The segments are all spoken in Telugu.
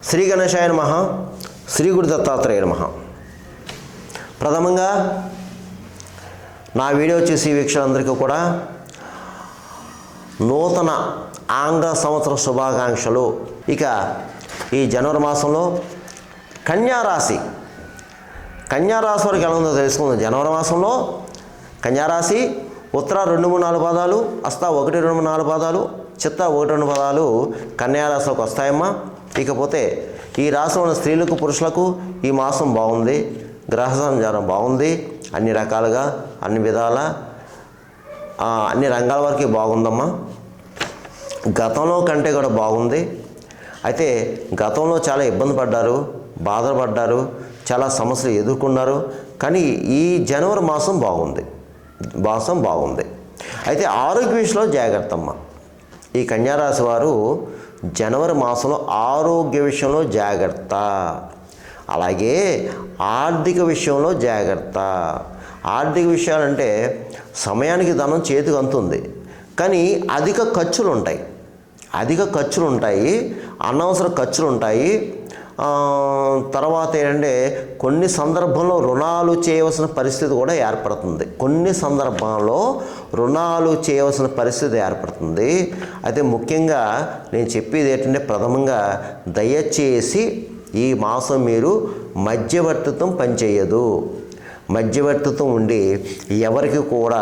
శ్రీ గణేశాయ నమః. శ్రీ గురు దత్తాత్రేయ నమః. ప్రథమంగా నా వీడియో చూసి వీక్షకులందరికీ కూడా నూతన ఆంగ్ల సంవత్సర శుభాకాంక్షలు. ఇక ఈ జనవరి మాసంలో కన్యారాశి వరకు ఎలా ఉందో తెలుసుకుందాం. జనవరి మాసంలో కన్యారాశి ఉత్తర 2, 3, 4 పాదాలు, హస్త 1, 2, 3, 4 పాదాలు, చిత్త 1, 2 పాదాలు కన్యారాశిలోకి వస్తాయమ్మా. ఇకపోతే ఈ రాశిలో ఉన్న స్త్రీలకు పురుషులకు ఈ మాసం బాగుంది. గ్రహ సంచారం బాగుంది. అన్ని రకాలుగా అన్ని విధాల అన్ని రంగాల వరకు బాగుందమ్మా. గతంలో కంటే కూడా బాగుంది. అయితే గతంలో చాలా ఇబ్బంది పడ్డారు, బాధలు పడ్డారు, చాలా సమస్యలు ఎదుర్కొన్నారు. కానీ ఈ జనవరి మాసం బాగుంది. అయితే ఆరోగ్య విషయంలో జాగ్రత్త అమ్మ. ఈ కన్యారాశి వారు జనవరి మాసంలో ఆరోగ్య విషయంలో జాగ్రత్త, అలాగే ఆర్థిక విషయంలో జాగ్రత్త. ఆర్థిక విషయాలంటే సమయానికి ధనం చేతికి అందుతుంది, కానీ అధిక ఖర్చులు ఉంటాయి, అనవసర ఖర్చులు ఉంటాయి. తర్వాత ఏంటంటే కొన్ని సందర్భంలో రుణాలు చేయవలసిన పరిస్థితి కూడా ఏర్పడుతుంది. అయితే ముఖ్యంగా నేను చెప్పేది ఏంటంటే ప్రథమంగా దయచేసి ఈ మాసం మీరు మధ్యవర్తిత్వం పనిచేయదు. మధ్యవర్తిత్వం ఉండి ఎవరికి కూడా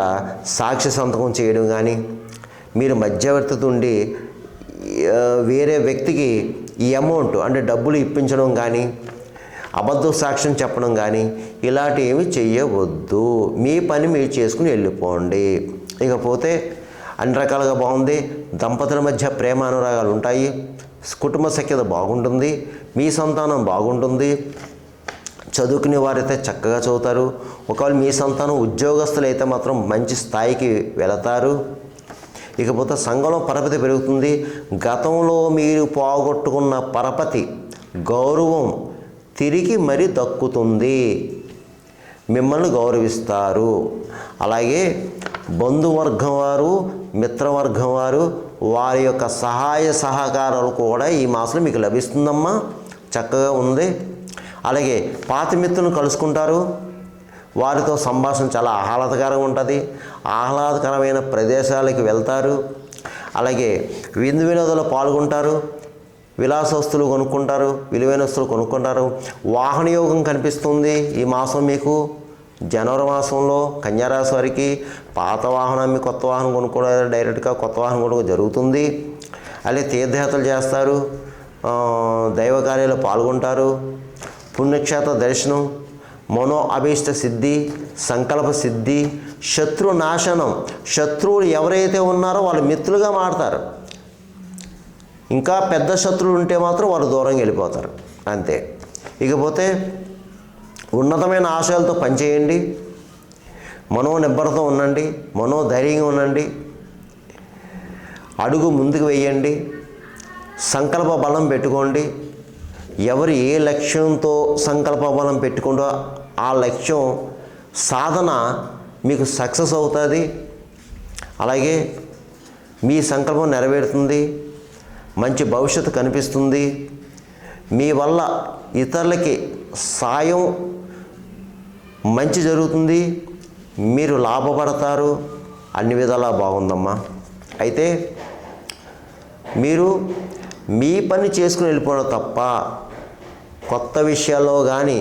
సాక్షి సంతకం చేయడం కానీ, మీరు మధ్యవర్తిత్వం ఉండి వేరే వ్యక్తికి ఈ అమౌంట్ అంటే డబ్బులు ఇప్పించడం కానీ, అబద్ధ సాక్ష్యం చెప్పడం కానీ ఇలాంటివి ఏమి చెయ్యవద్దు. మీ పని మీరు చేసుకుని వెళ్ళిపోండి. ఇకపోతే అన్ని రకాలుగా బాగుంది. దంపతుల మధ్య ప్రేమ అనురాగాలు ఉంటాయి. కుటుంబ సఖ్యత బాగుంటుంది. మీ సంతానం బాగుంటుంది. చదువుకునే వారైతే చక్కగా చదువుతారు. ఒకవేళ మీ సంతానం ఉద్యోగస్తులైతే మాత్రం మంచి స్థాయికి వెళతారు. ఇకపోతే సంఘంలో పరపతి పెరుగుతుంది. గతంలో మీరు పోగొట్టుకున్న పరపతి గౌరవం తిరిగి మరి దక్కుతుంది. మిమ్మల్ని గౌరవిస్తారు. అలాగే బంధువర్గం వారు, మిత్రవర్గం వారు, వారి యొక్క సహాయ సహకారాలు కూడా ఈ మాసంలో మీకు లభిస్తుందమ్మా. చక్కగా ఉంది. అలాగే పాత మిత్రులను కలుసుకుంటారు. వారితో సంభాషణ చాలా ఆహ్లాదకరంగా ఉంటుంది. ఆహ్లాదకరమైన ప్రదేశాలకు వెళ్తారు. అలాగే విందు వినోదాల్లో పాల్గొంటారు. విలాసవస్తులు కొనుక్కుంటారు, విలువైన వస్తువులు కొనుక్కుంటారు. వాహన యోగం కనిపిస్తుంది ఈ మాసం మీకు. జనవరి మాసంలో కన్యారాశి వారికి పాత వాహనాన్ని కొత్త వాహనం కొనుక్కోవడం, డైరెక్ట్గా కొత్త వాహనం కొనుక్కో జరుగుతుంది. అలాగే తీర్థయాత్రలు చేస్తారు, దైవ కార్యాలు పాల్గొంటారు, పుణ్యక్షేత్ర దర్శనం, మనో అభీష్ట సిద్ధి, సంకల్ప సిద్ధి, శత్రు నాశనం. శత్రువులు ఎవరైతే ఉన్నారో వాళ్ళు మిత్రులుగా మారతారు. ఇంకా పెద్ద శత్రువులు ఉంటే మాత్రం వాళ్ళు దూరంగా వెళ్ళిపోతారు, అంతే. ఇకపోతే ఉన్నతమైన ఆశయాలతో పనిచేయండి. మనోనిబ్బరతో ఉండండి, మనోధైర్యంగా ఉండండి. అడుగు ముందుకు వేయండి. సంకల్ప బలం పెట్టుకోండి. ఎవరు ఏ లక్ష్యంతో సంకల్ప బలం పెట్టుకుంటో ఆ లక్ష్యం సాధన మీకు సక్సెస్ అవుతుంది. అలాగే మీ సంకల్పం నెరవేరుతుంది. మంచి భవిష్యత్తు కనిపిస్తుంది. మీ వల్ల ఇతరులకి సాయం మంచి జరుగుతుంది. మీరు లాభపడతారు. అన్ని విధాలా బాగుందమ్మా. అయితే మీరు మీ పని చేసుకుని వెళ్ళిపోవడం తప్ప కొత్త విషయాల్లో కానీ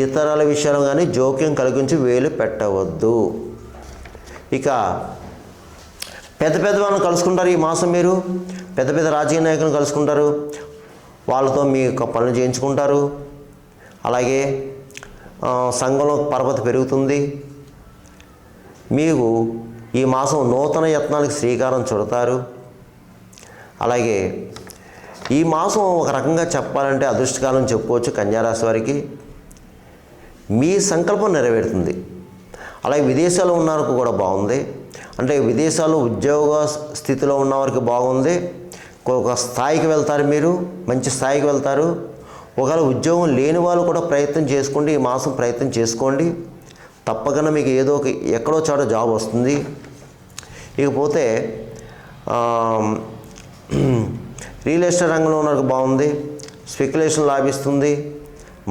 ఇతరుల విషయాల్లో కానీ జోక్యం కలిగించి వేలు పెట్టవద్దు. ఇక పెద్ద వాళ్ళని కలుసుకుంటారు ఈ మాసం. మీరు పెద్ద రాజకీయ నాయకులను కలుసుకుంటారు. వాళ్ళతో మీ యొక్క పనులు చేయించుకుంటారు. అలాగే సంఘంలో పరపతి పెరుగుతుంది. మీకు ఈ మాసం నూతన యత్నాలకు శ్రీకారం చుడతారు. అలాగే ఈ మాసం ఒక రకంగా చెప్పాలంటే అదృష్టకాలం చెప్పుకోవచ్చు కన్యారాశి వారికి. మీ సంకల్పం నెరవేరుతుంది. అలాగే విదేశాల్లో ఉన్న వారికి కూడా బాగుంది. అంటే విదేశాల్లో ఉద్యోగ స్థితిలో ఉన్న వారికి బాగుంది. ఒక స్థాయికి వెళ్తారు, మీరు మంచి స్థాయికి వెళ్తారు. ఒకవేళ ఉద్యోగం లేని వాళ్ళు కూడా ప్రయత్నం చేసుకోండి. ఈ మాసం ప్రయత్నం చేసుకోండి. తప్పకుండా మీకు ఏదో ఒక ఎక్కడో చోట జాబ్ వస్తుంది. ఇకపోతే రియల్ ఎస్టేట్ రంగంలో ఉన్నవారికి బాగుంది. స్పెక్యులేషన్ లాభిస్తుంది,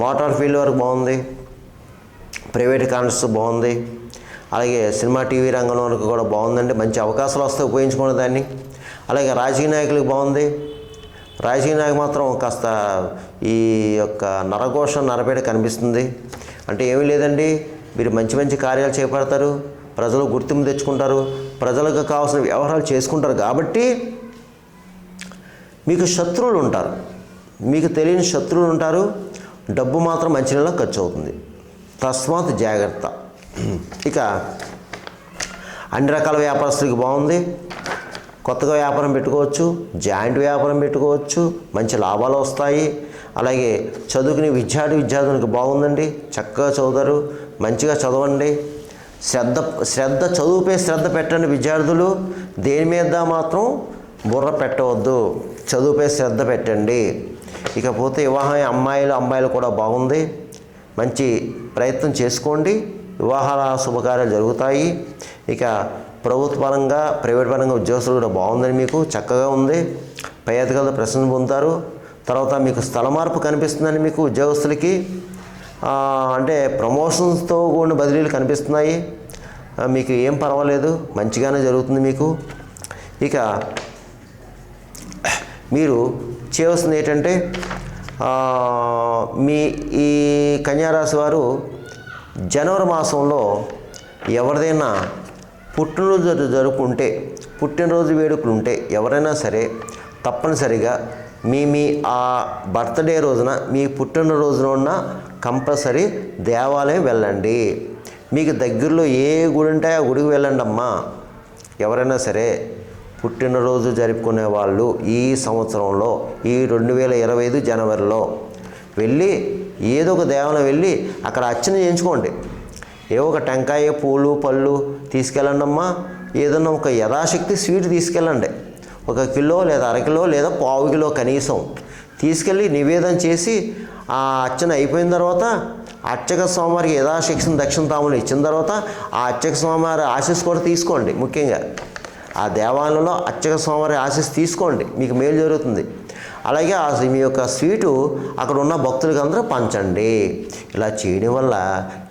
మోటార్ ఫీల్డ్ వరకు బాగుంది, ప్రైవేట్ కాంట్రాక్ట్స్ బాగుంది, అలాగే సినిమా టీవీ రంగం వరకు కూడా బాగుందండి. మంచి అవకాశాలు వస్తాయి, ఉపయోగించుకోండి దాన్ని. అలాగే రాజకీయ నాయకులకు బాగుంది. రాజకీయ నాయకు మాత్రం కాస్త ఈ యొక్క నరఘోష నరపేట కనిపిస్తుంది. అంటే ఏమీ లేదండి, మీరు మంచి మంచి కార్యాలు చేపడతారు, ప్రజలు గుర్తింపు తెచ్చుకుంటారు, ప్రజలకు కావాల్సిన వ్యవహారాలు చేసుకుంటారు. కాబట్టి మీకు శత్రువులు ఉంటారు, మీకు తెలియని శత్రువులు ఉంటారు. డబ్బు మాత్రం మంచినీళ్ళ ఖర్చు అవుతుంది, తస్మాత్ జాగ్రత్త. ఇక అన్ని రకాల వ్యాపారస్తులకి బాగుంది. కొత్తగా వ్యాపారం పెట్టుకోవచ్చు, జాయింట్ వ్యాపారం పెట్టుకోవచ్చు, మంచి లాభాలు వస్తాయి. అలాగే చదువుకునే విద్యార్థులకు బాగుందండి, చక్కగా చదువుతారు, మంచిగా చదవండి. చదువుపై శ్రద్ధ పెట్టండి విద్యార్థులు. దేని మీద మాత్రం బుర్ర పెట్టవద్దు, చదువుపై శ్రద్ధ పెట్టండి. ఇకపోతే వివాహం అమ్మాయిలు కూడా బాగుంది, మంచి ప్రయత్నం చేసుకోండి, వివాహాల శుభకార్యాలు జరుగుతాయి. ఇక ప్రభుత్వ పరంగా ప్రైవేట్ పరంగా ఉద్యోగస్తులు కూడా బాగుందని మీకు చక్కగా ఉంది. పై అధికారులతో ప్రశంస పొందుతారు. తర్వాత మీకు స్థల మార్పు కనిపిస్తుందని మీకు ఉద్యోగస్తులకి, అంటే ప్రమోషన్స్తో కూడిన బదిలీలు కనిపిస్తున్నాయి. మీకు ఏం పర్వాలేదు, మంచిగానే జరుగుతుంది మీకు. ఇక మీరు చేయవలసింది ఏంటంటే, మీ ఈ కన్యారాశి వారు జనవరి మాసంలో ఎవరిదైనా పుట్టినరోజు జరుపుకుంటే, పుట్టినరోజు వేడుకలు ఉంటే ఎవరైనా సరే తప్పనిసరిగా మీ ఆ బర్త్డే రోజున, మీ పుట్టినరోజున ఉన్న కంపల్సరీ దేవాలయం వెళ్ళండి. మీకు దగ్గరలో ఏ గుడి ఉంటే ఆ గుడికి వెళ్ళండి అమ్మా. ఎవరైనా సరే పుట్టినరోజు జరుపుకునే వాళ్ళు ఈ సంవత్సరంలో, ఈ 2025 జనవరిలో వెళ్ళి ఏదో ఒక దేవాలయం వెళ్ళి అక్కడ అర్చన చేయించుకోండి. ఏవో ఒక టెంకాయ, పూలు, పళ్ళు తీసుకెళ్ళండి అమ్మా. ఏదన్నా ఒక యథాశక్తి స్వీట్ తీసుకెళ్ళండి. 1 కిలో లేదా 1/2 కిలో లేదా 1/4 కిలో కనీసం తీసుకెళ్ళి నివేదన చేసి ఆ అర్చన అయిపోయిన తర్వాత అర్చక స్వామివారికి యథాశక్తి దక్షిణ తాములు ఇచ్చిన తర్వాత ఆ అర్చక స్వామివారి ఆశీస్ కూడా తీసుకోండి. ముఖ్యంగా ఆ దేవాలయంలో అర్చక స్వామివారి ఆశీస్ తీసుకోండి, మీకు మేలు జరుగుతుంది. అలాగే మీ యొక్క స్వీటు అక్కడ ఉన్న భక్తులకి అందరూ పంచండి. ఇలా చేయడం వల్ల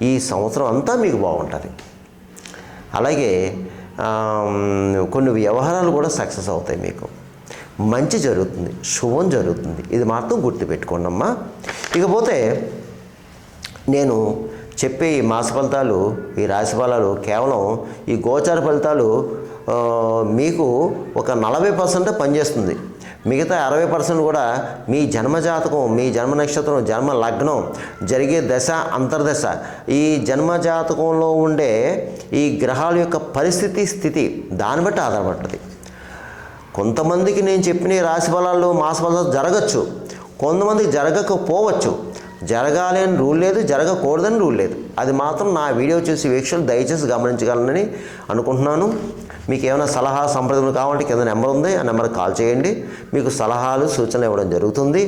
ఈ సంవత్సరం అంతా మీకు బాగుంటుంది. అలాగే కొన్ని వ్యవహారాలు కూడా సక్సెస్ అవుతాయి, మీకు మంచి జరుగుతుంది, శుభం జరుగుతుంది. ఇది మాత్రం గుర్తుపెట్టుకోండి అమ్మా. ఇకపోతే నేను చెప్పే ఈ మాస ఫలితాలు, ఈ రాశి ఫలాలు కేవలం ఈ గోచార ఫలితాలు మీకు ఒక 40% పనిచేస్తుంది. మిగతా 60% కూడా మీ జన్మజాతకం, మీ జన్మ నక్షత్రం, జన్మ లగ్నం, జరిగే దశ, అంతర్దశ, ఈ జన్మజాతకంలో ఉండే ఈ గ్రహాల యొక్క పరిస్థితి, స్థితి దాన్ని బట్టి ఆధారపడుతుంది. కొంతమందికి నేను చెప్పిన రాశి ఫలాలు, మాస ఫలాలు జరగచ్చు, కొంతమందికి జరగకపోవచ్చు. జరగాలి అని రూల్ లేదు, జరగకూడదని రూల్ లేదు. అది మాత్రం నా వీడియో చూసి వీక్షకులు దయచేసి గమనించగలనని అనుకుంటున్నాను. మీకు ఏమైనా సలహా సంప్రదింపులు కావాలంటే కింద నెంబర్ ఉంది, ఆ నెంబర్కి కాల్ చేయండి, మీకు సలహాలు సూచనలు ఇవ్వడం జరుగుతుంది.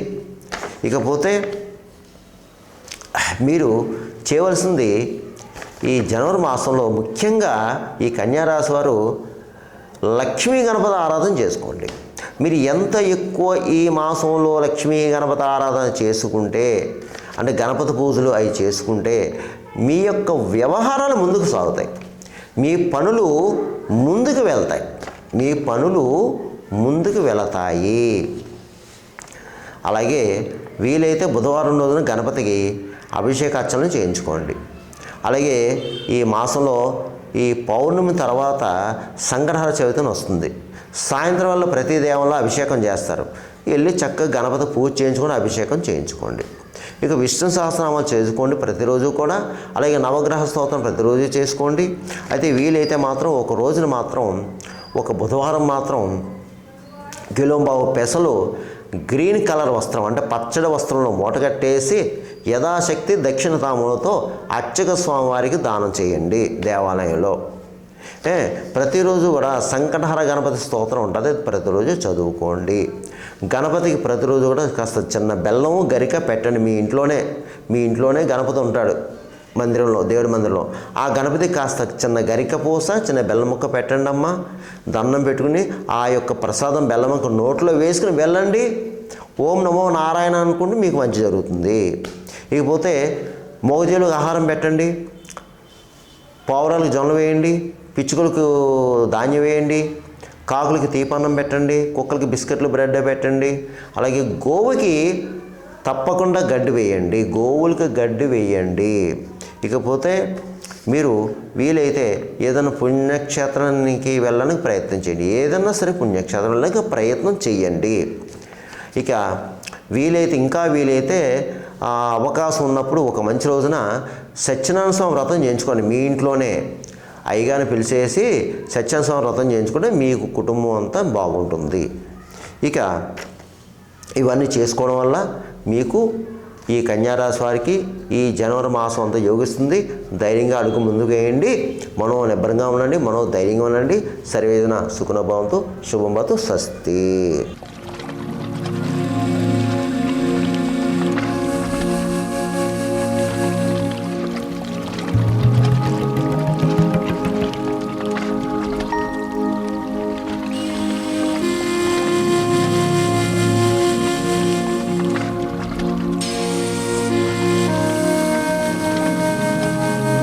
ఇకపోతే మీరు చేయవలసింది ఈ జనవరి మాసంలో ముఖ్యంగా ఈ కన్యారాశి వారు లక్ష్మీ గణపతి ఆరాధన చేసుకోండి. మీరు ఎంత ఎక్కువ ఈ మాసంలో లక్ష్మీ గణపతి ఆరాధన చేసుకుంటే, అంటే గణపతి పూజలు అవి చేసుకుంటే మీ యొక్క వ్యవహారాలు ముందుకు సాగుతాయి, మీ పనులు ముందుకు వెళ్తాయి, మీ పనులు ముందుకు వెళతాయి. అలాగే వీలైతే బుధవారం రోజున గణపతికి అభిషేక అర్చనలు చేయించుకోండి. అలాగే ఈ మాసంలో ఈ పౌర్ణమి తర్వాత సంకటహర చవితి వస్తుంది. సాయంత్రం వల్ల ప్రతి దేవంలో అభిషేకం చేస్తారు. వెళ్ళి చక్కగా గణపతి పూజ చేయించుకొని అభిషేకం చేయించుకోండి. ఇక విష్ణు సహస్రనామాలు చేసుకోండి ప్రతిరోజు కూడా. అలాగే నవగ్రహ స్తోత్రం ప్రతిరోజు చేసుకోండి. అయితే వీలైతే మాత్రం ఒక రోజున మాత్రం, ఒక బుధవారం మాత్రం కిలోంబావు పెసలు గ్రీన్ కలర్ వస్త్రం, అంటే పచ్చడి వస్త్రంలో మూటగట్టేసి యథాశక్తి దక్షిణ తాములతో అర్చక స్వామివారికి దానం చేయండి దేవాలయంలో. ప్రతిరోజు కూడా సంకటహర గణపతి స్తోత్రం ఉంటుంది, ప్రతిరోజు చదువుకోండి. గణపతికి ప్రతిరోజు కూడా కాస్త చిన్న బెల్లము గరిక పెట్టండి. మీ ఇంట్లోనే గణపతి ఉంటాడు మందిరంలో, దేవుడి మందిరంలో. ఆ గణపతికి కాస్త చిన్న గరిక పూస, చిన్న బెల్లం ముక్క పెట్టండి అమ్మ. దండం పెట్టుకుని ఆ యొక్క ప్రసాదం బెల్లం ముక్క నోట్లో వేసుకుని వెళ్ళండి. ఓం నమో నారాయణ అనుకుంటే మీకు మంచి జరుగుతుంది. ఇకపోతే మోగజీవులకు ఆహారం పెట్టండి, పావురాలకు జొన్నలు వేయండి, పిచ్చుకలకు ధాన్యం వేయండి, కాకులకి తీపన్నం పెట్టండి, కుక్కలకి బిస్కెట్లు బ్రెడ్ పెట్టండి. అలాగే గోవుకి తప్పకుండా గడ్డి వేయండి, గోవులకి గడ్డి వేయండి. ఇకపోతే మీరు వీలైతే ఏదైనా పుణ్యక్షేత్రానికి వెళ్ళడానికి ప్రయత్నం చేయండి, ఏదన్నా సరే పుణ్యక్షేత్రానికి ప్రయత్నం చేయండి. ఇక ఇంకా వీలైతే అవకాశం ఉన్నప్పుడు ఒక మంచి రోజున సత్యనారాయణ స్వామి వ్రతం చేయించుకోండి. మీ ఇంట్లోనే అయ్యగారిని పిలిచేసి సత్యనారాయణ స్వామి వ్రతం చేయించుకుంటే మీకు కుటుంబం అంతా బాగుంటుంది. ఇక ఇవన్నీ చేసుకోవడం వల్ల మీకు ఈ కన్యారాశి వారికి ఈ జనవరి మాసం అంతా యోగిస్తుంది. ధైర్యంగా అడుగు ముందుకు వేయండి, మనో నిబ్బరంగా ఉండండి, మనో ధైర్యంగా ఉండండి. సర్వేజన సుఖనోభవంతు, శుభంభవతు, స్వస్తి.